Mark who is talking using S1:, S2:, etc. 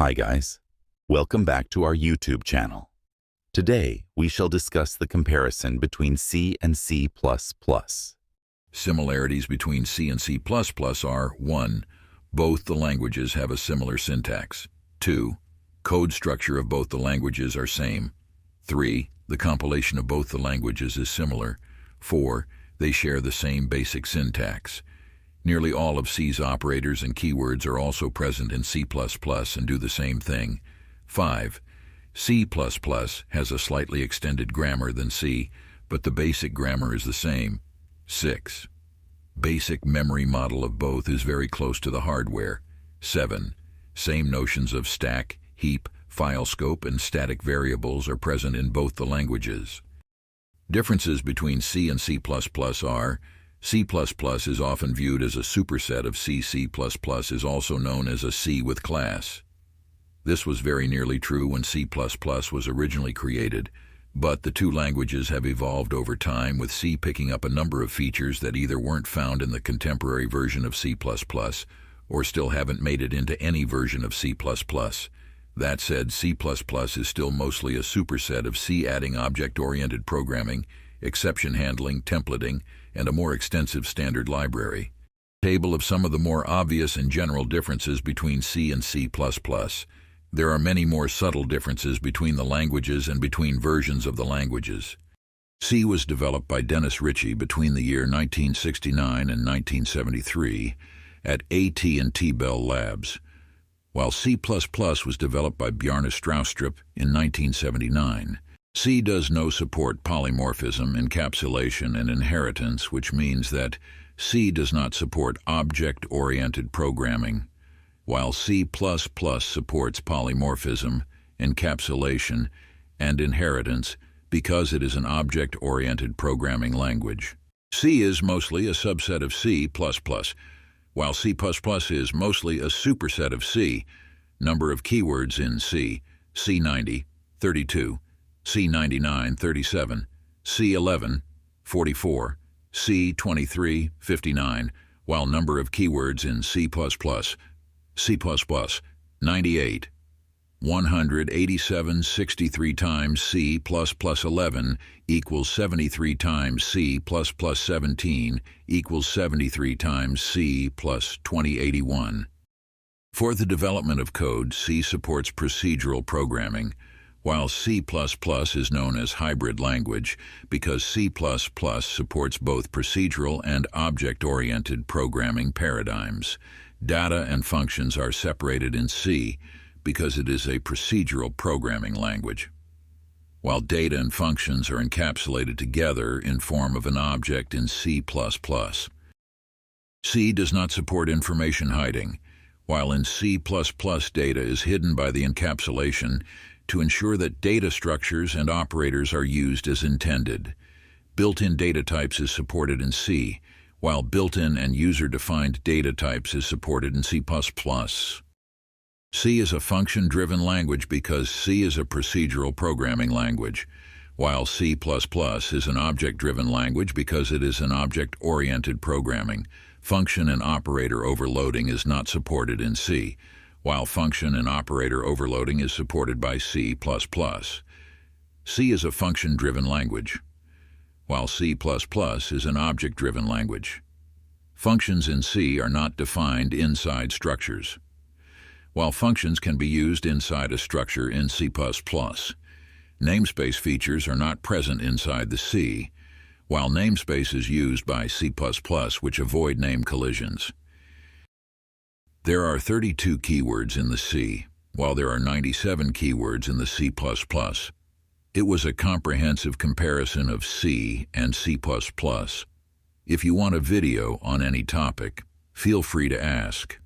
S1: Hi guys, welcome back to our YouTube channel. Today, we shall discuss the comparison between C and C++.
S2: Similarities between C and C++ are 1. Both the languages have a similar syntax. 2. Code structure of both the languages are same. 3. The compilation of both the languages is similar. 4. They share the same basic syntax. Nearly all of C's operators and keywords are also present in C++ and do the same thing. 5. C++ has a slightly extended grammar than C, but the basic grammar is the same. 6. Basic memory model of both is very close to the hardware. 7. Same notions of stack, heap, file scope, and static variables are present in both the languages. Differences between C and C++ are: C++ is often viewed as a superset of C. C++ is also known as a C with class. This was very nearly true when C++ was originally created, but the two languages have evolved over time, with C picking up a number of features that either weren't found in the contemporary version of C++ or still haven't made it into any version of C++. That said, C++ is still mostly a superset of C, adding object-oriented programming, exception handling, templating, and a more extensive standard library. Table of some of the more obvious and general differences between C and C++. There are many more subtle differences between the languages and between versions of the languages. C was developed by Dennis Ritchie between the year 1969 and 1973 at AT&T Bell Labs, while C++ was developed by Bjarne Stroustrup in 1979. C does no support polymorphism, encapsulation, and inheritance, which means that C does not support object-oriented programming, while C++ supports polymorphism, encapsulation, and inheritance because it is an object-oriented programming language. C is mostly a subset of C++, while C++ is mostly a superset of C. Number of keywords in C: C90, 32, C99, 37, C11, 44, C23, 59, while number of keywords in C++: C++, 98, 187, 63 times C++ 11 equals 73 times C++ 17 equals 73 times C plus 2081. For the development of code, C supports procedural programming, while C++ is known as hybrid language because C++ supports both procedural and object-oriented programming paradigms. Data and functions are separated in C because it is a procedural programming language, while data and functions are encapsulated together in form of an object in C++. C does not support information hiding, while in C++ data is hidden by the encapsulation to ensure that data structures and operators are used as intended. Built-in data types is supported in C, while built-in and user-defined data types is supported in C++. C is a function-driven language because C is a procedural programming language, while C++ is an object-driven language because it is an object-oriented programming. Function and operator overloading is not supported in C, while function and operator overloading is supported by C++. C is a function-driven language, while C++ is an object-driven language. Functions in C are not defined inside structures, while functions can be used inside a structure in C++. Namespace features are not present inside the C, while namespace is used by C++, which avoid name collisions. There are 32 keywords in the C, while there are 97 keywords in the C++. It was a comprehensive comparison of C and C++. If you want a video on any topic, feel free to ask.